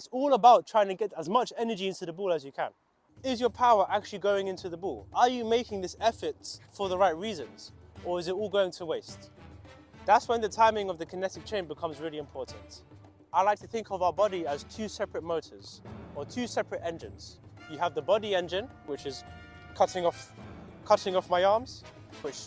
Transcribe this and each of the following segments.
It's all about trying to get as much energy into the ball as you can. Is your power actually going into the ball? Are you making this effort for the right reasons? Or is it all going to waste? That's when the timing of the kinetic chain becomes really important. I like to think of our body as two separate motors or two separate engines. You have the body engine, which is cutting off my arms, which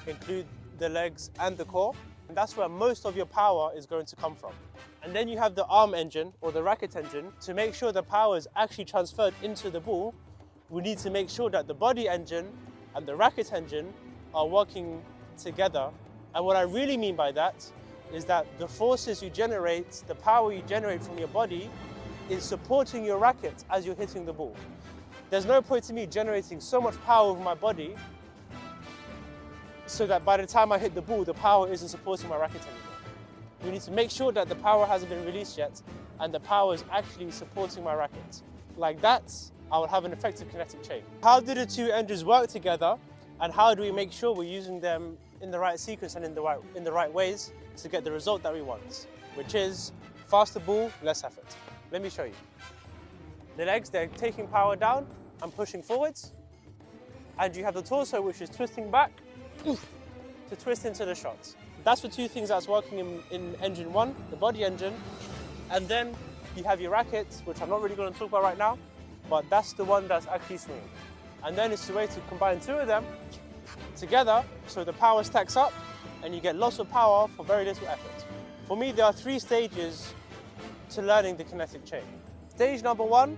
include the legs and the core. And that's where most of your power is going to come from. And then you have the arm engine or the racket engine. To make sure the power is actually transferred into the ball, we need to make sure that the body engine and the racket engine are working together. And what I really mean by that is that the forces you generate, the power you generate from your body is supporting your racket as you're hitting the ball. There's no point in me generating so much power with my body so that by the time I hit the ball, the power isn't supporting my racket anymore. We need to make sure that the power hasn't been released yet and the power is actually supporting my racket. Like that, I will have an effective kinetic chain. How do the two engines work together and how do we make sure we're using them in the right sequence and in the right ways to get the result that we want, which is faster ball, less effort. Let me show you. The legs, they're taking power down and pushing forwards. And you have the torso, which is twisting back to twist into the shot. That's the two things that's working in engine one, the body engine. And then you have your racket, which I'm not really going to talk about right now, but that's the one that's actually swinging. And then it's the way to combine two of them together so the power stacks up and you get lots of power for very little effort. For me, there are 3 stages to learning the kinetic chain. Stage number 1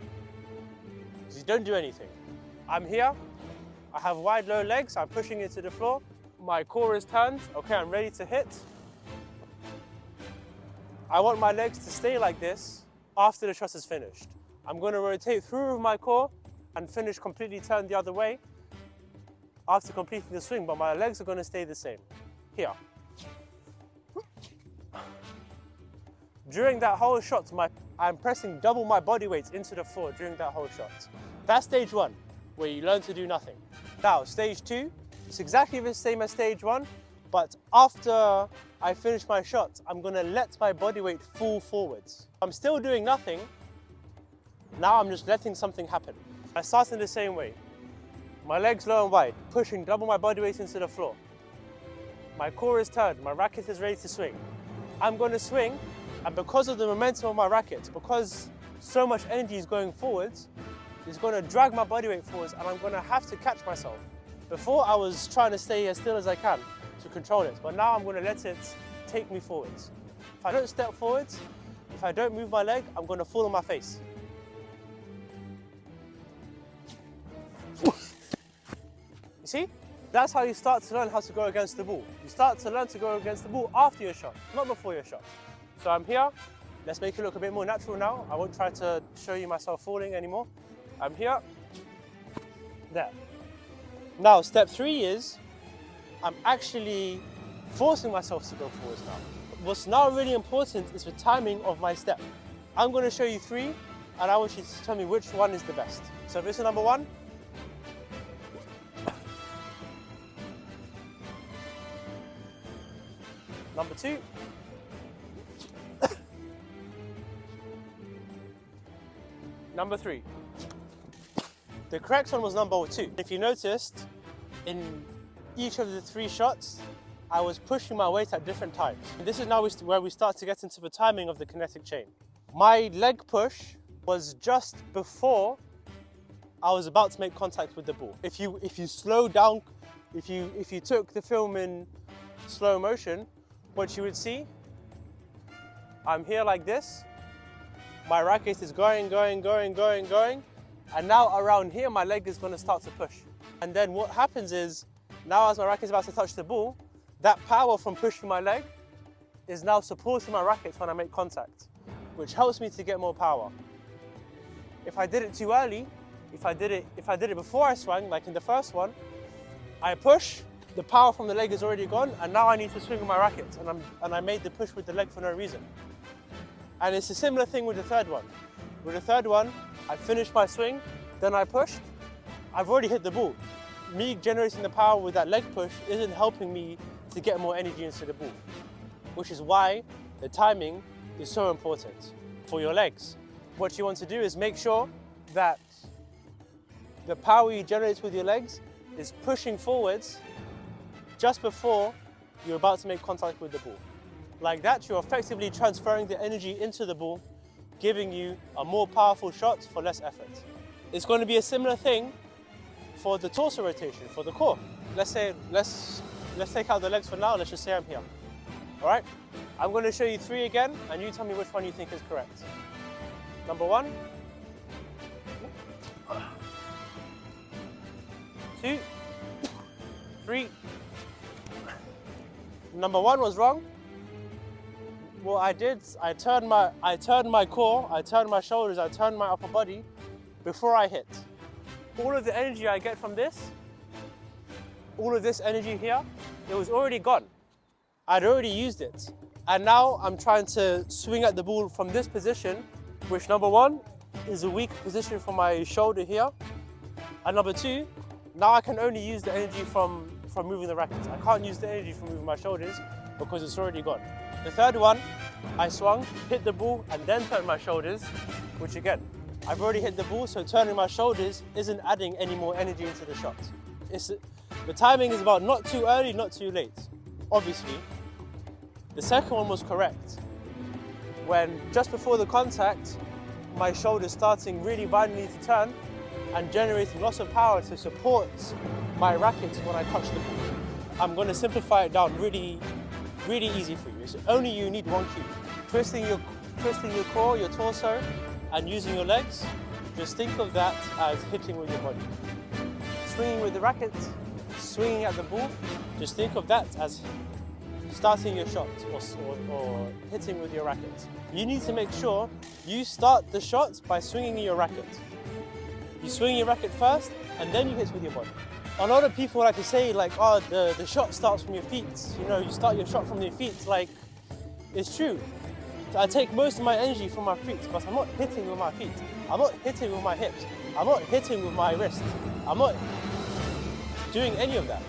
is you don't do anything. I'm here, I have wide low legs, I'm pushing it to the floor, my core is turned, okay, I'm ready to hit. I want my legs to stay like this after the shot is finished. I'm going to rotate through with my core and finish completely turned the other way after completing the swing, but my legs are going to stay the same. Here. During that whole shot, I'm pressing double my body weight into the floor during that whole shot. That's stage 1, where you learn to do nothing. Now, stage 2, it's exactly the same as stage 1, but after I finish my shot, I'm going to let my body weight fall forwards. I'm still doing nothing. Now I'm just letting something happen. I start in the same way. My legs low and wide, pushing double my body weight into the floor. My core is turned, my racket is ready to swing. I'm going to swing, and because of the momentum of my racket, because so much energy is going forwards, it's going to drag my body weight forwards and I'm going to have to catch myself. Before I was trying to stay as still as I can to control it, but now I'm going to let it take me forwards. If I don't step forwards, if I don't move my leg, I'm going to fall on my face. You see? That's how you start to learn how to go against the ball. You start to learn to go against the ball after your shot, not before your shot. So I'm here. Let's make it look a bit more natural now. I won't try to show you myself falling anymore. I'm here. There. Now, step 3 is I'm actually forcing myself to go forwards now. What's now really important is the timing of my step. I'm going to show you 3, and I want you to tell me which one is the best. So this is number 1. Number 2. Number 3. The correct one was number 2. If you noticed, in each of the 3 shots, I was pushing my weight at different times. And this is now where we start to get into the timing of the kinetic chain. My leg push was just before I was about to make contact with the ball. If you slow down, if you took the film in slow motion, what you would see, I'm here like this, my racket is going, and now around here my leg is going to start to push. And then what happens is, now as my racket is about to touch the ball, that power from pushing my leg is now supporting my racket when I make contact, which helps me to get more power. If I did it too early, if I did it before I swung, like in the first one, I push, the power from the leg is already gone, and now I need to swing with my racket, and I made the push with the leg for no reason. And it's a similar thing with the third one. With the third one, I finished my swing, then I pushed, I've already hit the ball. Me generating the power with that leg push isn't helping me to get more energy into the ball, which is why the timing is so important for your legs. what you want to do is make sure that the power you generate with your legs is pushing forwards just before you're about to make contact with the ball. Like that, you're effectively transferring the energy into the ball, giving you a more powerful shot for less effort. It's going to be a similar thing for the torso rotation, for the core. Let's take out the legs for now. Let's just say I'm here. All right? I'm going to show you 3 again, and you tell me which one you think is correct. Number 1, 2, 3. Number 1 was wrong. What I did, I turned my core, I turned my shoulders, I turned my upper body before I hit. All of the energy I get from this, all of this energy here, it was already gone. I'd already used it. And now I'm trying to swing at the ball from this position, which number 1 is a weak position for my shoulder here. And number 2, now I can only use the energy from moving the racket. I can't use the energy from moving my shoulders because it's already gone. The third one, I swung, hit the ball, and then turned my shoulders, which again, I've already hit the ball, so turning my shoulders isn't adding any more energy into the shot. The timing is about not too early, not too late, obviously. The second one was correct. When just before the contact, my shoulder's starting really violently to turn and generating lots of power to support my racket when I touch the ball. I'm going to simplify it down really easy for you. It's only you need one cue. Twisting your core, your torso, and using your legs. Just think of that as hitting with your body. Swinging with the racket, swinging at the ball. Just think of that as starting your shot or hitting with your racket. You need to make sure you start the shot by swinging your racket. You swing your racket first, and then you hit with your body. A lot of people like to say, like, oh, the shot starts from your feet. You know, you start your shot from your feet. Like, it's true. I take most of my energy from my feet, but I'm not hitting with my feet. I'm not hitting with my hips. I'm not hitting with my wrist. I'm not doing any of that.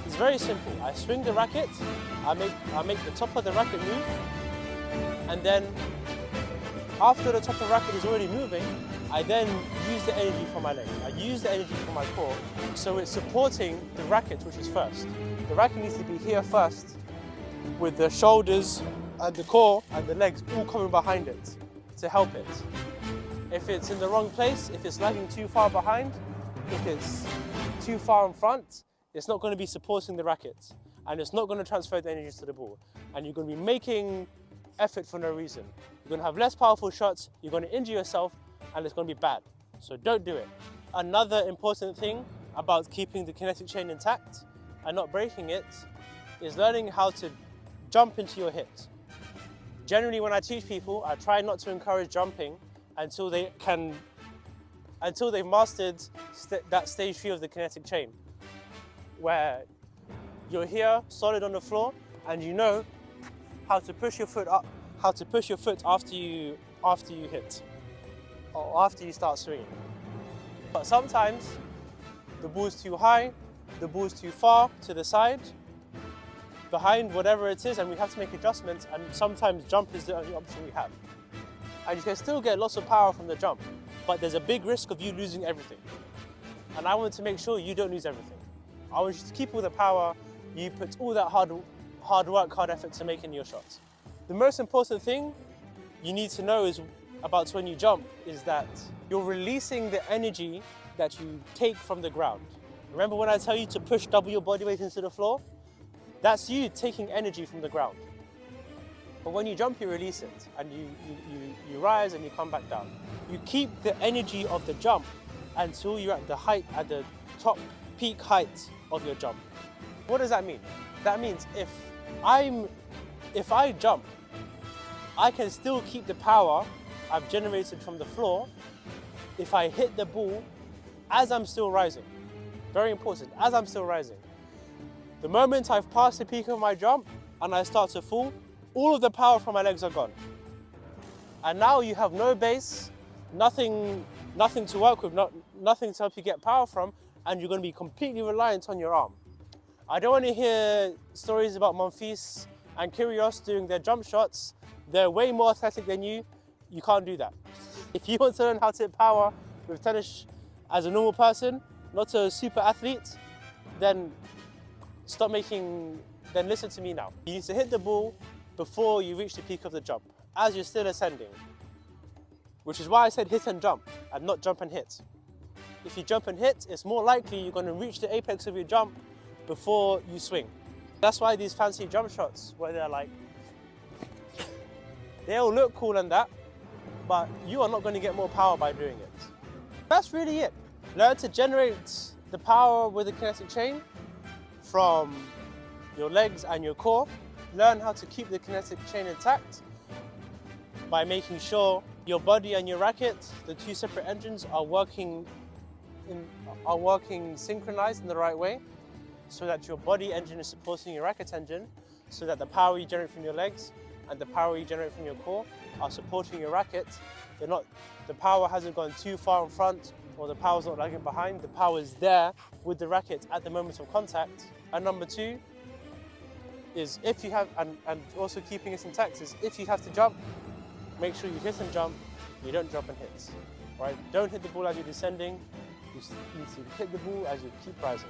It's very simple. I swing the racket, I make the top of the racket move, and then after the top of the racket is already moving, I then use the energy from my legs. I use the energy from my core, so it's supporting the racket, which is first. The racket needs to be here first, with the shoulders and the core and the legs all coming behind it to help it. If it's in the wrong place, if it's lagging too far behind, if it's too far in front, it's not going to be supporting the racket, and it's not going to transfer the energy to the ball, and you're going to be making effort for no reason. You're going to have less powerful shots, you're going to injure yourself, and it's going to be bad. So don't do it. Another important thing about keeping the kinetic chain intact and not breaking it is learning how to jump into your hit. Generally, when I teach people, I try not to encourage jumping until they've mastered that stage 3 of the kinetic chain, where you're here, solid on the floor, and you know how to push your foot up, how to push your foot after you hit, or after you start swinging. But sometimes the ball's too high, the ball's too far to the side, behind, whatever it is, and we have to make adjustments, and sometimes jump is the only option we have. And you can still get lots of power from the jump, but there's a big risk of you losing everything. And I want to make sure you don't lose everything. I want you to keep all the power you put all that hard work, hard effort to make in your shots. The most important thing you need to know is about when you jump is that you're releasing the energy that you take from the ground. Remember when I tell you to push double your body weight into the floor? That's you taking energy from the ground. But when you jump, you release it, and you rise and you come back down. You keep the energy of the jump until you're at the top peak height of your jump. What does that mean? That means if I jump, I can still keep the power I've generated from the floor if I hit the ball as I'm still rising. Very important, as I'm still rising. The moment I've passed the peak of my jump and I start to fall, all of the power from my legs are gone. And now you have no base, nothing to work with, nothing to help you get power from, and you're going to be completely reliant on your arm. I don't want to hear stories about Monfils and Kyrgios doing their jump shots. They're way more athletic than you. You can't do that. If you want to learn how to hit power with tennis as a normal person, not a super athlete, then then listen to me now. You need to hit the ball before you reach the peak of the jump, as you're still ascending. Which is why I said hit and jump, and not jump and hit. If you jump and hit, it's more likely you're going to reach the apex of your jump before you swing. That's why these fancy jump shots, where they're like, they all look cool and that, but you are not going to get more power by doing it. That's really it. Learn to generate the power with the kinetic chain from your legs and your core. Learn how to keep the kinetic chain intact by making sure your body and your racket, the two separate engines, are working synchronized in the right way, so that your body engine is supporting your racket engine, so that the power you generate from your legs and the power you generate from your core are supporting your racket. The power hasn't gone too far in front, or the power's not lagging behind. The power is there with the racket at the moment of contact. And number two is, if you have, and also keeping it intact, is if you have to jump, make sure you hit and jump, you don't jump and hit. Right? Don't hit the ball as you're descending, you need to hit the ball as you keep rising.